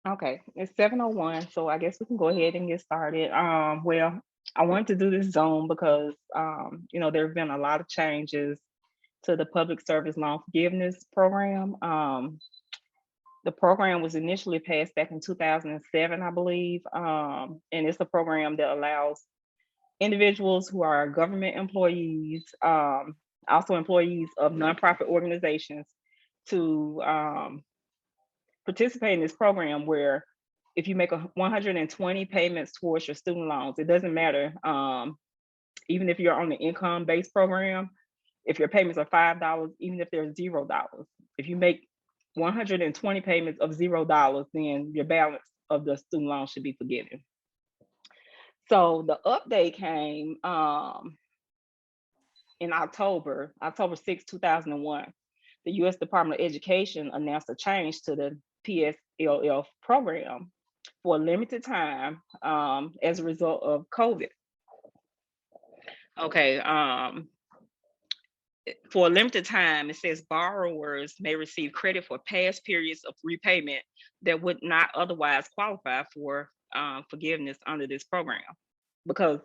Okay, it's 7:01, so I guess we can go ahead and get started. Well, I wanted to do this Zoom because there have been a lot of changes to the public service loan forgiveness program. The program was initially passed back in 2007, I believe, and it's a program that allows individuals who are government employees, also employees of nonprofit organizations, to participate in this program where if you make 120 payments towards your student loans, it doesn't matter. Even if you're on the income based program, if your payments are $5, even if they're $0, if you make 120 payments of $0, then your balance of the student loan should be forgiven. So the update came in October 6, 2001. The U.S. Department of Education announced a change to the PSLF program for a limited time as a result of COVID. Okay, for a limited time, it says borrowers may receive credit for past periods of repayment that would not otherwise qualify for forgiveness under this program. Because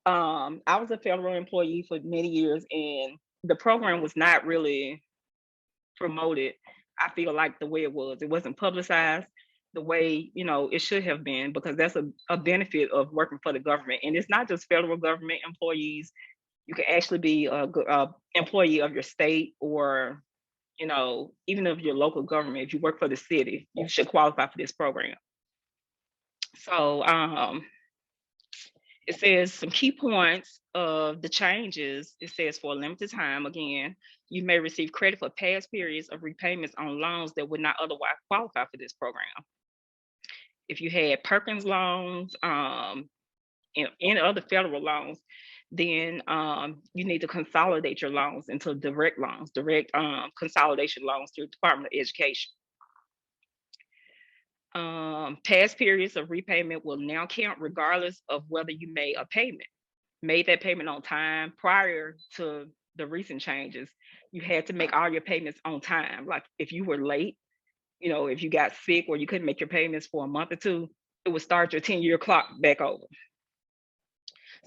I was a federal employee for many years, and the program was not really promoted. I feel like the way it wasn't publicized the way it should have been, because that's a benefit of working for the government, and it's not just federal government employees. You can actually be a employee of your state, or even of your local government. If you work for the city, you should qualify for this program. So it says some key points of the changes. It says for a limited time, again, you may receive credit for past periods of repayments on loans that would not otherwise qualify for this program. If you had Perkins loans, and any other federal loans, then you need to consolidate your loans into direct loans, direct consolidation loans through the Department of Education. Past periods of repayment will now count regardless of whether you made that payment on time. Prior to the recent changes, you had to make all your payments on time. Like if you were late, if you got sick or you couldn't make your payments for a month or two, it would start your 10-year clock back over.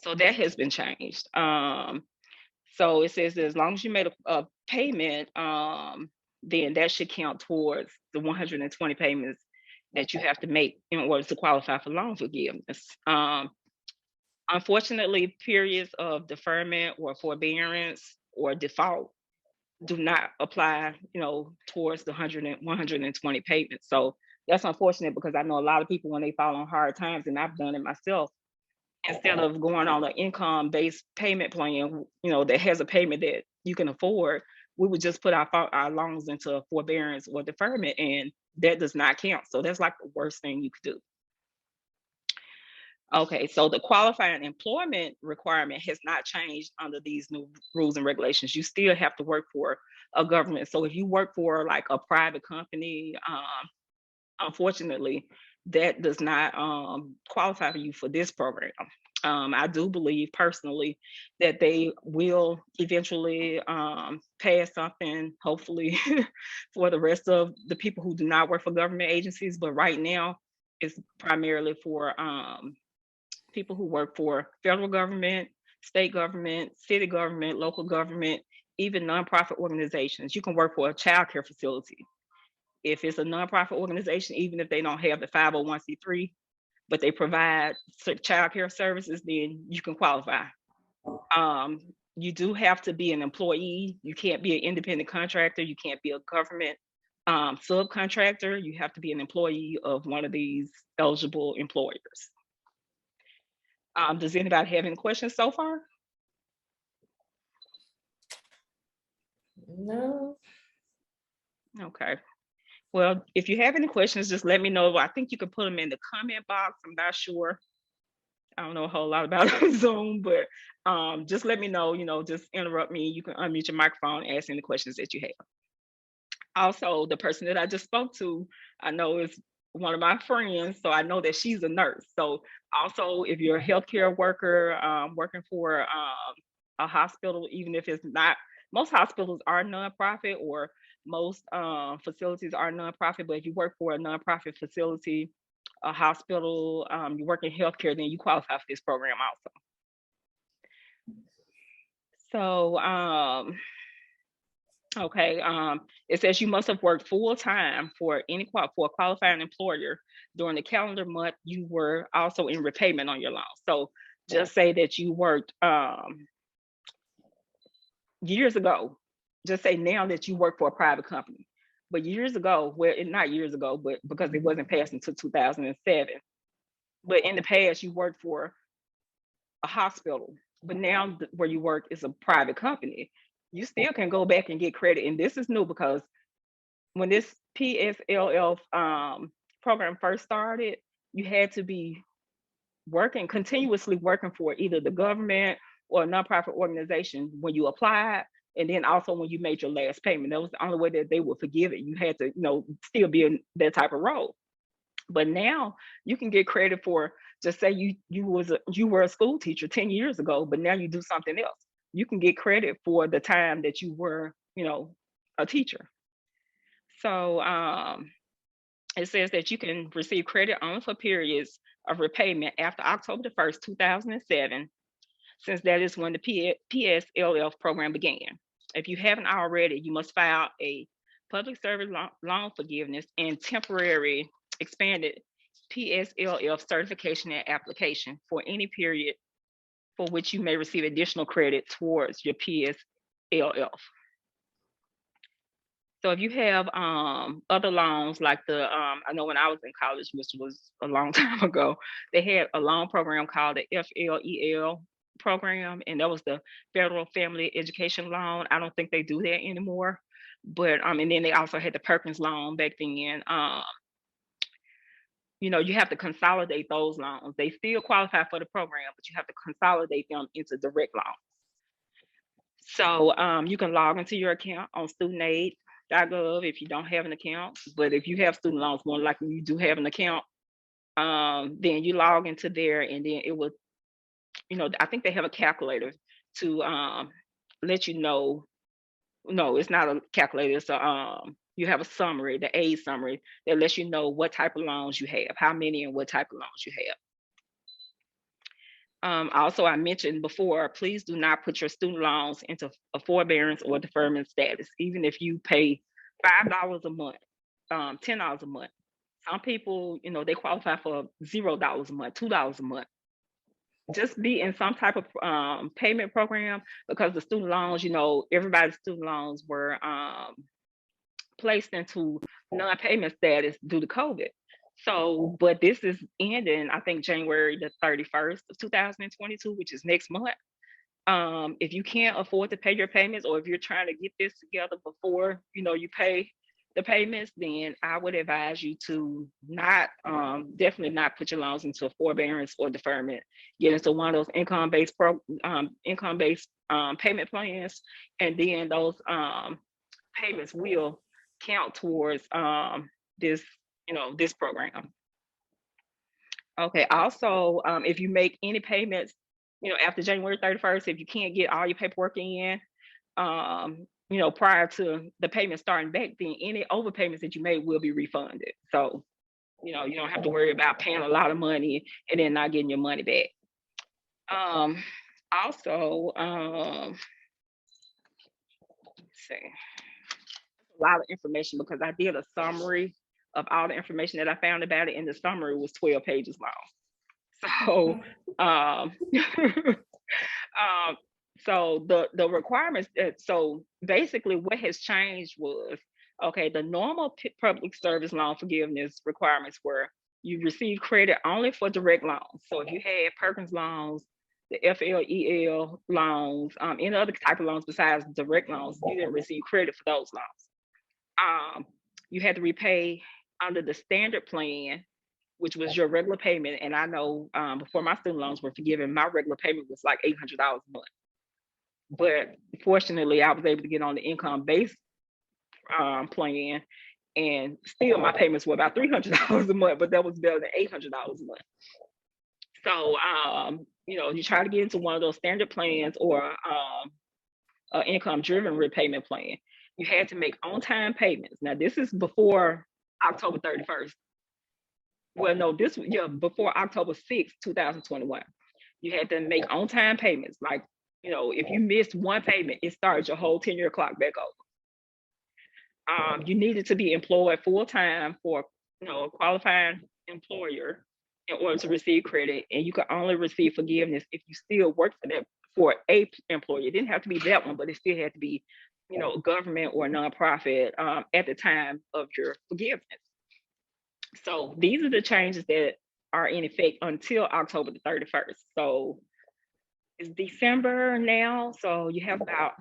So that has been changed. So it says that as long as you made a payment, then that should count towards the 120 payments that you have to make in order to qualify for loan forgiveness. Unfortunately, periods of deferment or forbearance or default do not apply, towards the 120 payments. So that's unfortunate, because I know a lot of people, when they fall on hard times, and I've done it myself, instead of going on an income based payment plan, that has a payment that you can afford, we would just put our loans into forbearance or deferment, and that does not count. So that's like the worst thing you could do. Okay, so the qualifying employment requirement has not changed under these new rules and regulations. You still have to work for a government. So if you work for like a private company, unfortunately, that does not qualify you for this program. I do believe personally that they will eventually pass something, hopefully, for the rest of the people who do not work for government agencies. But right now, it's primarily for people who work for federal government, state government, city government, local government, even nonprofit organizations. You can work for a child care facility. If it's a nonprofit organization, even if they don't have the 501c3, but they provide child care services, then you can qualify. You do have to be an employee. You can't be an independent contractor. You can't be a government subcontractor. You have to be an employee of one of these eligible employers. Does anybody have any questions so far? No. Okay. Well, if you have any questions, just let me know. I think you can put them in the comment box. I'm not sure. I don't know a whole lot about Zoom, but just let me know, just interrupt me. You can unmute your microphone and ask any questions that you have. Also, the person that I just spoke to, I know is one of my friends, so I know that she's a nurse. So also, if you're a healthcare worker working for a hospital, even if it's not most hospitals are nonprofit, or most facilities are nonprofit. But if you work for a nonprofit facility, a hospital, you work in healthcare, then you qualify for this program also. So, okay, it says you must have worked full time for for a qualifying employer during the calendar month you were also in repayment on your loan. So just say that you worked years ago. Just say now that you work for a private company, but years ago, well, not years ago, but because it wasn't passed until 2007. But in the past, you worked for a hospital, but now where you work is a private company. You still can go back and get credit, and this is new because when this PSLF program first started, you had to be continuously working for either the government or a nonprofit organization when you applied, and then also when you made your last payment. That was the only way that they would forgive it. You had to, still be in that type of role. But now you can get credit for, just say you were a school teacher 10 years ago, but now you do something else. You can get credit for the time that you were, a teacher. So it says that you can receive credit only for periods of repayment after October the 1st, 2007, since that is when the PSLF program began. If you haven't already, you must file a public service loan forgiveness and temporary expanded PSLF certification and application for any period for which you may receive additional credit towards your PSLF. So if you have other loans like I know when I was in college, which was a long time ago, they had a loan program called the FLEL program, and that was the Federal Family Education Loan. I don't think they do that anymore. But and then they also had the Perkins loan back then. You have to consolidate those loans. They still qualify for the program, but you have to consolidate them into direct loans. So you can log into your account on studentaid.gov if you don't have an account. But if you have student loans, more likely you do have an account. Then you log into there, and then it will, I think they have a calculator to let you know. No, it's not a calculator. So you have a summary, the aid summary, that lets you know what type of loans you have, how many and what type of loans you have. Also, I mentioned before, please do not put your student loans into a forbearance or deferment status, even if you pay $5 a month, $10 a month. Some people, they qualify for $0 a month, $2 a month. Just be in some type of payment program, because the student loans, everybody's student loans were placed into non-payment status due to COVID. So, but this is ending, I think, January the 31st of 2022, which is next month. If you can't afford to pay your payments, or if you're trying to get this together before, you pay the payments, then I would advise you to definitely not put your loans into a forbearance or deferment. Get into one of those income-based payment plans, and then those payments will count towards this program. Okay. Also, if you make any payments, after January 31st, if you can't get all your paperwork in, prior to the payment starting back, then any overpayments that you made will be refunded. So, you don't have to worry about paying a lot of money and then not getting your money back. Also, let's see, a lot of information, because I did a summary of all the information that I found about it, and the summary was 12 pages long. So, so the requirements. So basically, what has changed was, okay, the normal public service loan forgiveness requirements were you receive credit only for direct loans. So if you had Perkins loans, the FLEL loans, any other type of loans besides direct loans, you didn't receive credit for those loans. You had to repay under the standard plan, which was your regular payment. And I know before my student loans were forgiven, my regular payment was like $800 a month. But fortunately, I was able to get on the income-based plan, and still my payments were about $300 a month, but that was better than $800 a month. So, you try to get into one of those standard plans, or income-driven repayment plan. You had to make on-time payments. Now, this is before October 31st. Well, no, before October 6th, 2021. You had to make on-time payments. Like, if you missed one payment, it started your whole 10-year clock back over. You needed to be employed full-time for, a qualifying employer in order to receive credit, and you could only receive forgiveness if you still work for a employer. It didn't have to be that one, but it still had to be, government or nonprofit at the time of your forgiveness. So these are the changes that are in effect until October the 31st. So it's December now. So you have about,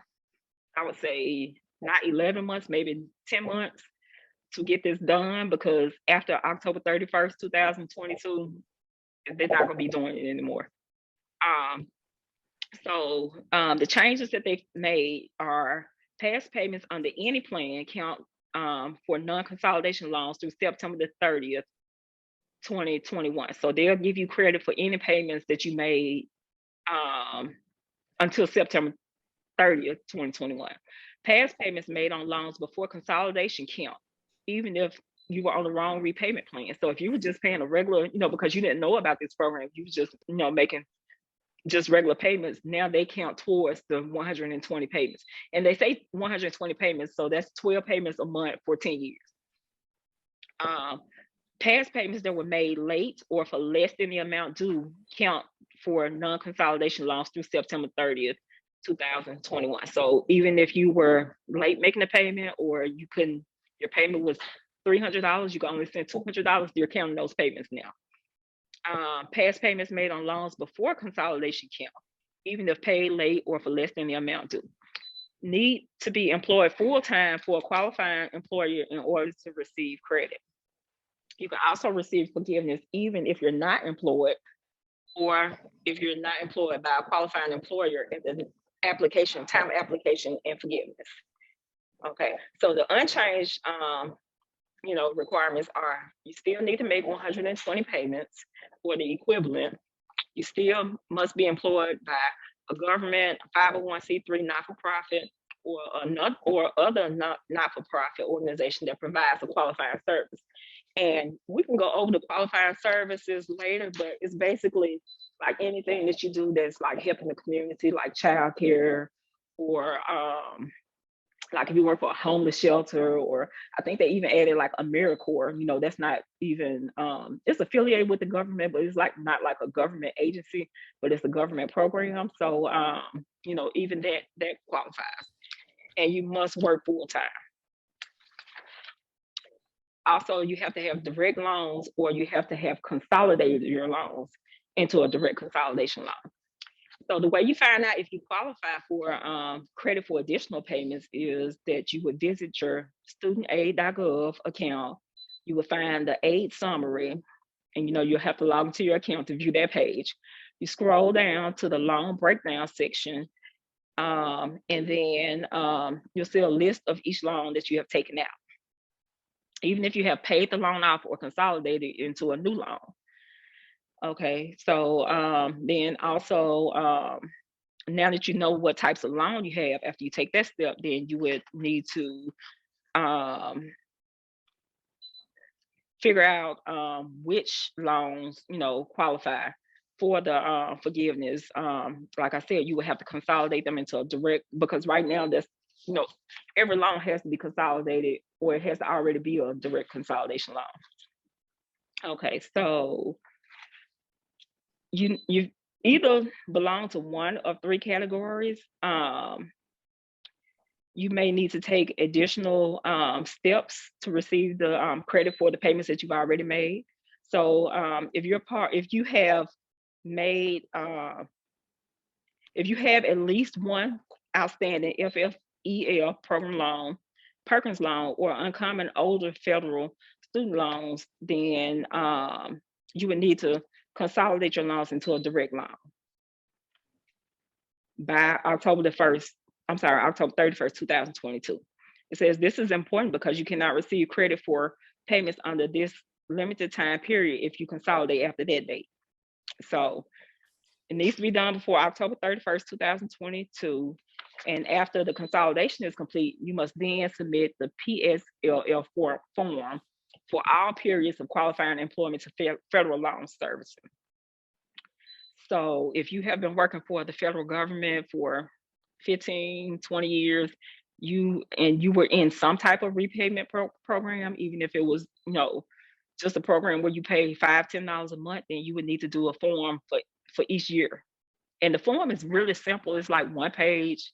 I would say, not 11 months, maybe 10 months to get this done, because after October 31st, 2022, they're not going to be doing it anymore. So the changes that they've made are past payments under any plan count for non-consolidation loans through September the 30th, 2021. So they'll give you credit for any payments that you made until September 30th, 2021. Past payments made on loans before consolidation count, even if you were on the wrong repayment plan. So if you were just paying a regular, because you didn't know about this program, you was just, making just regular payments, now they count towards the 120 payments. And they say 120 payments, so that's 12 payments a month for 10 years. Past payments that were made late or for less than the amount due count for non-consolidation loans through September 30th, 2021. So even if you were late making a payment, or your payment was $300, you can only send $200, you're counting those payments now. Past payments made on loans before consolidation count, even if paid late or for less than the amount due. Need to be employed full-time for a qualifying employer in order to receive credit. You can also receive forgiveness even if you're not employed, or if you're not employed by a qualifying employer at the time of application and forgiveness. Okay, so the unchanged requirements are: you still need to make 120 payments or the equivalent. You still must be employed by a government, 501c3 not-for-profit, or other not-for-profit organization that provides a qualifying service. And we can go over the qualifying services later, but it's basically like anything that you do that's like helping the community, like childcare, or like if you work for a homeless shelter, or I think they even added like AmeriCorps, that's not even, it's affiliated with the government, but it's like not like a government agency, but it's a government program. So, even that qualifies. And you must work full time. Also, you have to have direct loans, or you have to have consolidated your loans into a direct consolidation loan. So the way you find out if you qualify for credit for additional payments is that you would visit your studentaid.gov account. You will find the aid summary, and you'll have to log into your account to view that page. You scroll down to the loan breakdown section, and then you'll see a list of each loan that you have taken out, even if you have paid the loan off or consolidated into a new loan. Okay, so then also, now that you know what types of loan you have, after you take that step, then you would need to figure out which loans qualify for the forgiveness. Like I said, you would have to consolidate them into a direct, because right now that's every loan has to be consolidated, or it has to already be a direct consolidation loan. Okay, so you either belong to one of three categories. You may need to take additional steps to receive the credit for the payments that you've already made. So if you have at least one outstanding FFEL program loan, Perkins loan, or uncommon older federal student loans, then you would need to consolidate your loans into a direct loan by October 31st, 2022. It says this is important because you cannot receive credit for payments under this limited time period if you consolidate after that date. So it needs to be done before October 31st, 2022. And after the consolidation is complete, you must then submit the PSLF form for all periods of qualifying employment to federal loan servicing. So if you have been working for the federal government for 15, 20 years, you were in some type of repayment program, even if it was, just a program where you pay $5, $10 a month, then you would need to do a form for each year. And the form is really simple. It's like one page.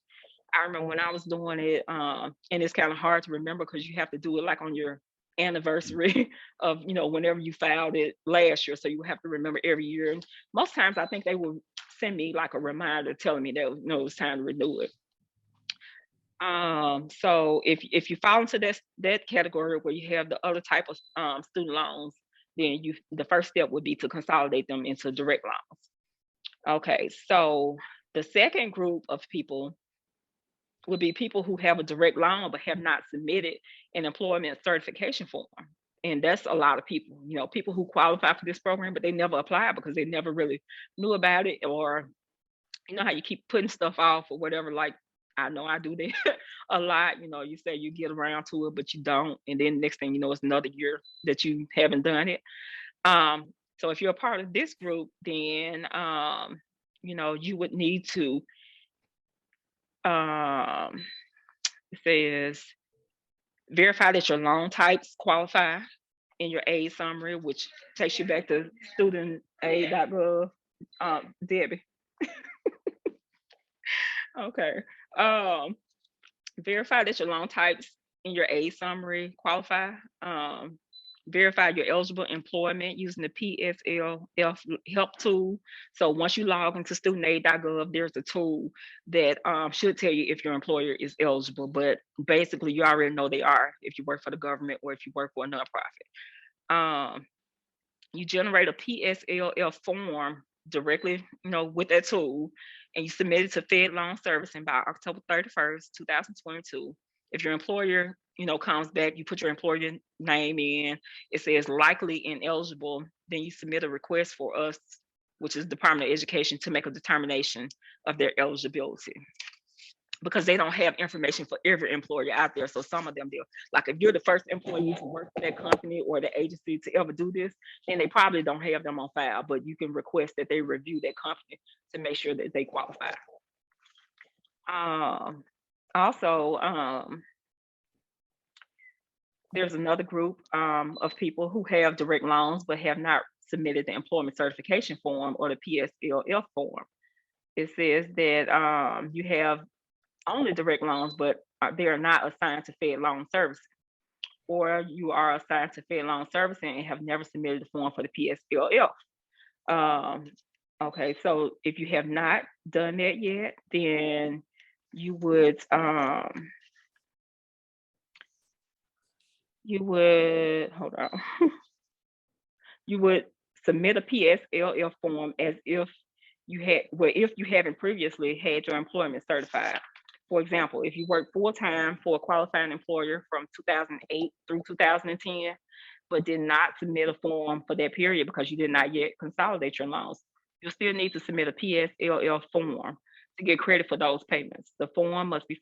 I remember when I was doing it, and it's kind of hard to remember because you have to do it like on your anniversary of, whenever you filed it last year. So you have to remember every year. And most times I think they will send me like a reminder telling me that, it was time to renew it. So if you fall into that category where you have the other type of student loans, then the first step would be to consolidate them into direct loans. Okay, so the second group of people would be people who have a direct loan but have not submitted an employment certification form. And that's a lot of people, people who qualify for this program, but they never applied because they never really knew about it, or you know how you keep putting stuff off or whatever. Like, I know I do that a lot. You say you get around to it, but you don't. And then next thing you know, it's another year that you haven't done it. So if you're a part of this group, then, you would need to, it says, verify that your loan types qualify in your aid summary, which takes you back to studentaid.gov. Debbie. Okay. Verify that your loan types in your aid summary qualify. Verify your eligible employment using the PSLF help tool. So once you log into studentaid.gov, there's a tool that should tell you if your employer is eligible, but basically you already know they are if you work for the government or if you work for a nonprofit. You generate a PSLF form directly, with that tool, and you submit it to Fed Loan Servicing by October 31st, 2022. If your employer, comes back, you put your employer name in, it says likely ineligible, then you submit a request for us, which is Department of Education, to make a determination of their eligibility. Because they don't have information for every employer out there. So some of them do. Like if you're the first employee to work for that company or the agency to ever do this, then they probably don't have them on file, but you can request that they review that company to make sure that they qualify. Also, there's another group of people who have direct loans but have not submitted the employment certification form or the PSLF form. It says that you have only direct loans, but they are not assigned to Fed Loan Servicing, or you are assigned to Fed Loan Servicing and have never submitted the form for the PSLF. Okay, so if you have not done that yet, then you would hold on. You would submit a PSLF form as if if you haven't previously had your employment certified. For example, if you work full-time for a qualifying employer from 2008 through 2010, but did not submit a form for that period because you did not yet consolidate your loans, you'll still need to submit a PSLF form to get credit for those payments. The form must be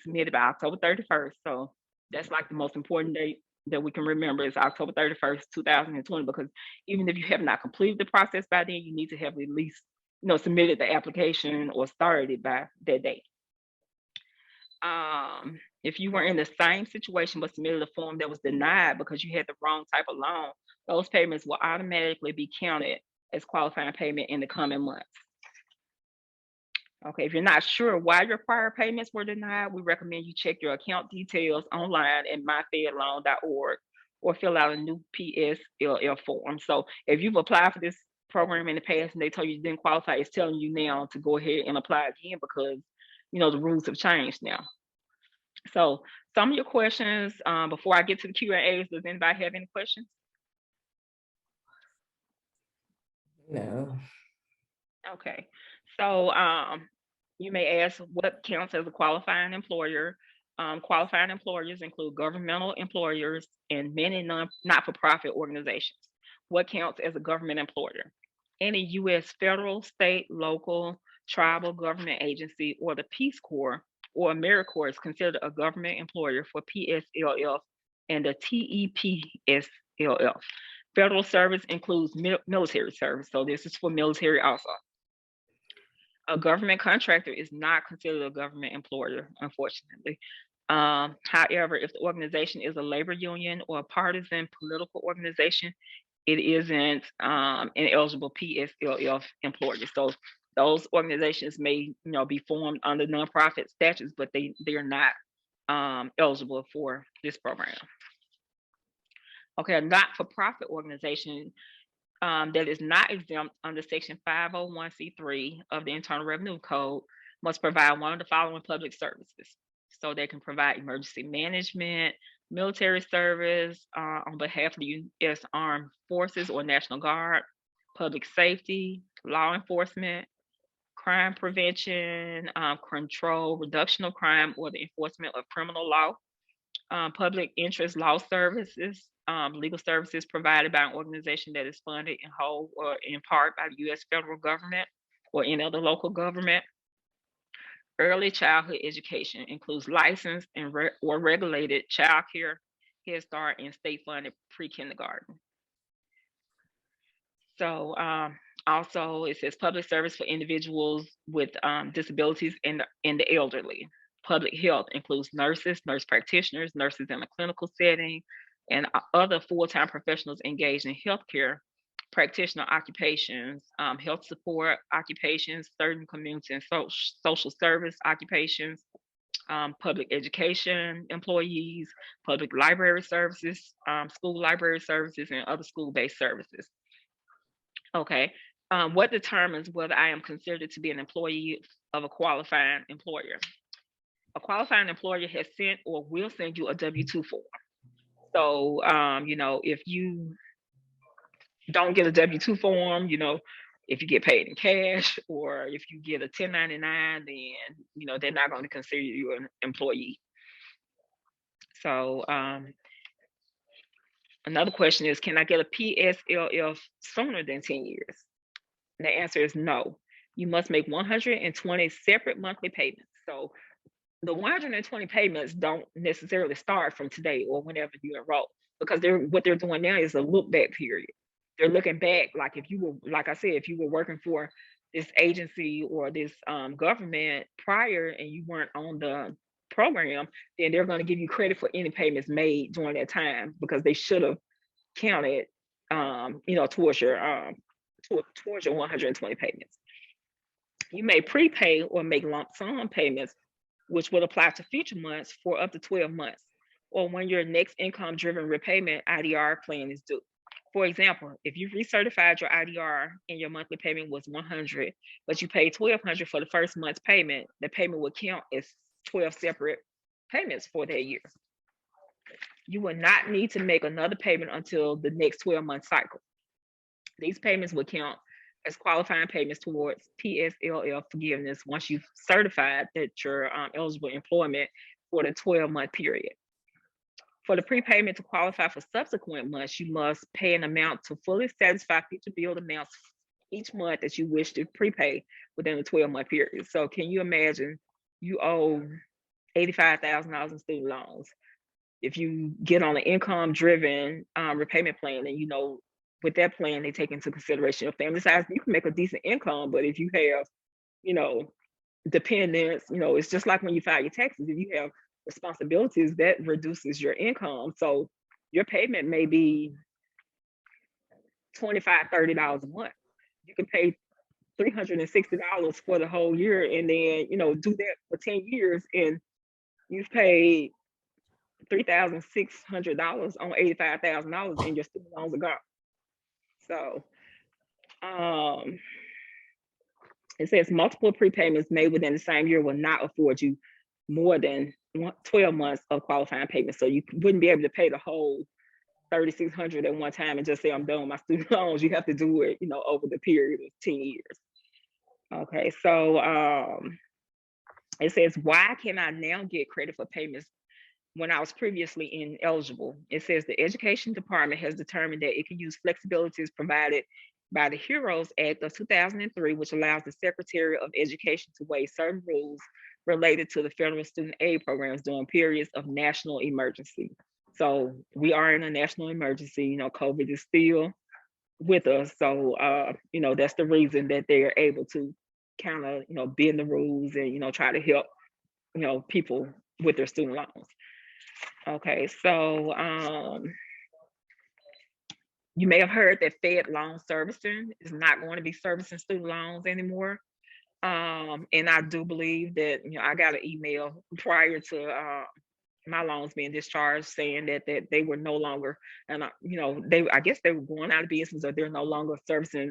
submitted by October 31st. So that's like the most important date that we can remember is October 31st, 2020, because even if you have not completed the process by then, you need to have at least, submitted the application or started it by that date. If you were in the same situation but submitted a form that was denied because you had the wrong type of loan, those payments will automatically be counted as qualifying payment in the coming months. Okay, if you're not sure why your prior payments were denied, we recommend you check your account details online at myfedloan.org or fill out a new PSLF form. So if you've applied for this program in the past and they told you didn't qualify, it's telling you now to go ahead and apply again because the rules have changed now. So some of your questions, before I get to the Q&As, does anybody have any questions? No. Okay. So you may ask what counts as a qualifying employer. Qualifying employers include governmental employers and many not-for-profit organizations. What counts as a government employer? Any U.S. federal, state, local, tribal government agency, or the Peace Corps or AmeriCorps is considered a government employer for PSLF and the TEPSLF. Federal service includes military service, so this is for military also. A government contractor is not considered a government employer, unfortunately. However, if the organization is a labor union or a partisan political organization, it isn't an eligible PSLF employer. So those organizations may, be formed under nonprofit statutes, but they are not eligible for this program. Okay, a not-for-profit organization that is not exempt under Section 501c3 of the Internal Revenue Code must provide one of the following public services. So they can provide emergency management, military service on behalf of the U.S. Armed Forces or National Guard, public safety, law enforcement, crime prevention, control, reduction of crime, or the enforcement of criminal law, public interest law services, legal services provided by an organization that is funded in whole or in part by the U.S. federal government or any other local government. Early childhood education includes licensed and or regulated child care, Head Start, and state-funded pre-kindergarten. So also it says public service for individuals with disabilities and the elderly. Public health includes nurses, nurse practitioners, nurses in a clinical setting, and other full-time professionals engaged in healthcare practitioner occupations, health support occupations, certain community and social service occupations, public education employees, public library services, school library services, and other school-based services. Okay, what determines whether I am considered to be an employee of a qualifying employer? A qualifying employer has sent or will send you a W-2 form. So, if you don't get a W-2 form, if you get paid in cash or if you get a 1099, then, they're not going to consider you an employee. So, another question is, can I get a PSLF sooner than 10 years? And the answer is no. You must make 120 separate monthly payments. So the 120 payments don't necessarily start from today or whenever you enroll, because what they're doing now is a look back period. They're looking back, like if you were, like I said, if you were working for this agency or this government prior and you weren't on the program, then they're going to give you credit for any payments made during that time because they should have counted, towards your 120 payments. You may prepay or make lump sum payments, which would apply to future months for up to 12 months, or when your next income-driven repayment IDR plan is due. For example, if you recertified your IDR and your monthly payment was $100, but you paid $1,200 for the first month's payment, the payment would count as 12 separate payments for that year. You will not need to make another payment until the next 12-month cycle. These payments will count as qualifying payments towards PSLF forgiveness once you've certified that you're eligible employment for the 12-month period. For the prepayment to qualify for subsequent months, you must pay an amount to fully satisfy future billed amounts each month that you wish to prepay within the 12-month period. So can you imagine you owe $85,000 in student loans? If you get on an income-driven repayment plan, and with that plan, they take into consideration your family size. You can make a decent income, but if you have, dependents, it's just like when you file your taxes. If you have responsibilities, that reduces your income. So your payment may be $25, $30 a month. You can pay $360 for the whole year, and then do that for 10 years, and you've paid $3,600 on $85,000, and your student loans are gone. So it says multiple prepayments made within the same year will not afford you more than 12 months of qualifying payments. So you wouldn't be able to pay the whole $3,600 at one time and just say, I'm done with my student loans. You have to do it, over the period of 10 years. Okay, so it says, why can I now get credit for payments when I was previously ineligible? It says the Education Department has determined that it can use flexibilities provided by the HEROES Act of 2003, which allows the Secretary of Education to waive certain rules related to the federal student aid programs during periods of national emergency. So we are in a national emergency. You know, COVID is still with us. So, you know, that's the reason that they're able to kind of, you know, bend the rules and, you know, try to help, you know, people with their student loans. Okay, so you may have heard that Fed Loan Servicing is not going to be servicing student loans anymore. And I do believe that, you know, I got an email prior to my loans being discharged saying that they were no longer, and you know, I guess they were going out of business or they're no longer servicing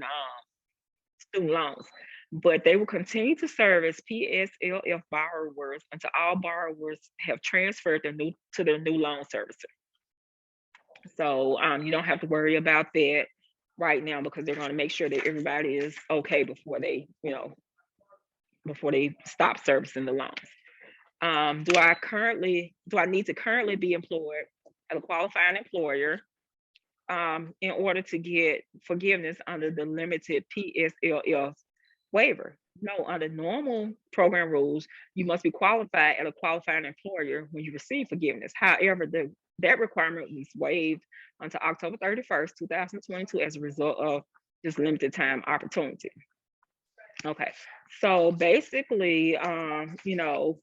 student loans, but they will continue to service PSLF borrowers until all borrowers have transferred to their new loan servicer. So you don't have to worry about that right now because they're going to make sure that everybody is okay before they, you know, before they stop servicing the loans. Do I need to currently be employed at a qualifying employer in order to get forgiveness under the limited PSLF waiver? No, under normal program rules, you must be qualified at a qualifying employer when you receive forgiveness. However, that requirement was waived until October 31st, 2022 as a result of this limited time opportunity. Okay, so basically, you know,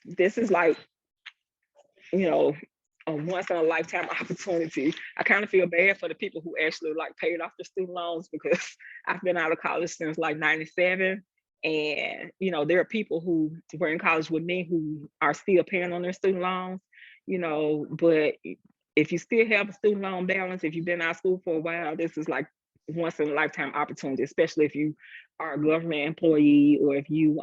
this is like, you know, a once in a lifetime opportunity. I kind of feel bad for the people who actually like paid off their student loans because I've been out of college since like 97. And, you know, there are people who were in college with me who are still paying on their student loans, you know, but if you still have a student loan balance, if you've been out of school for a while, this is like once in a lifetime opportunity, especially if you are a government employee or if you,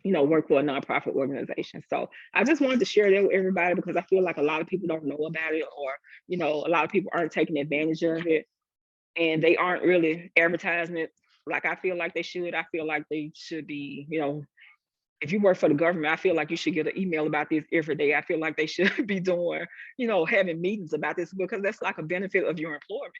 you know, work for a nonprofit organization. So I just wanted to share that with everybody because I feel like a lot of people don't know about it, or, you know, a lot of people aren't taking advantage of it and they aren't really advertising it like I feel like they should. I feel like they should be, you know, if you work for the government, I feel like you should get an email about this every day. I feel like they should be doing, you know, having meetings about this because that's like a benefit of your employment,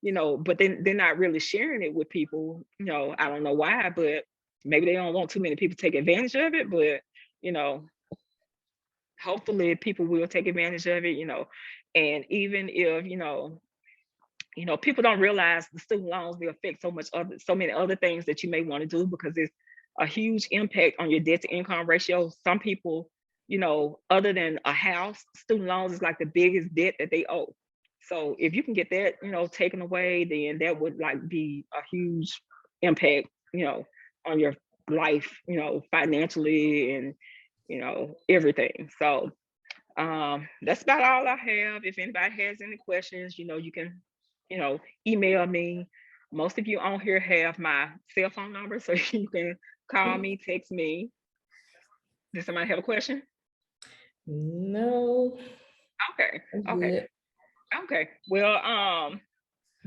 you know, but then they're not really sharing it with people. You know, I don't know why, but maybe they don't want too many people to take advantage of it, but, you know, hopefully people will take advantage of it, you know, and even if, you know, people don't realize the student loans will affect so many other things that you may want to do because it's a huge impact on your debt to income ratio. Some people, you know, other than a house, student loans is like the biggest debt that they owe. So if you can get that, you know, taken away, then that would like be a huge impact, you know, on your life, you know, financially and, you know, everything. So that's about all I have. If anybody has any questions, you know, you can, you know, email me. Most of you on here have my cell phone number, so you can call me, text me. Does somebody have a question? No, Okay, I'm okay, good. okay. Well,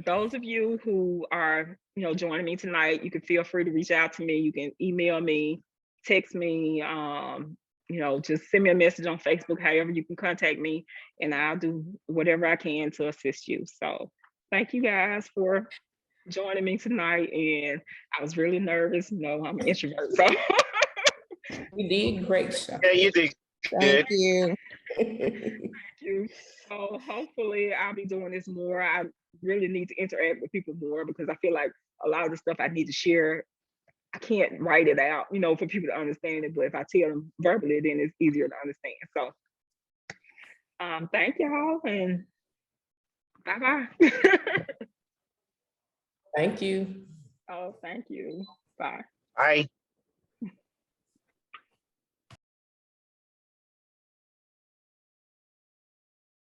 those of you who are, you know, joining me tonight, you can feel free to reach out to me. You can email me, text me, you know, just send me a message on Facebook, however you can contact me, and I'll do whatever I can to assist you. So thank you guys for joining me tonight. And I was really nervous, you know, I'm an introvert. So You did great, Sean. Yeah, you did Thank good. you. thank you. So hopefully I'll be doing this more. I really need to interact with people more because I feel like a lot of the stuff I need to share, I can't write it out, you know, for people to understand it. But if I tell them verbally, then it's easier to understand. So thank y'all and bye-bye. Thank you. Oh, thank you. Bye. Bye.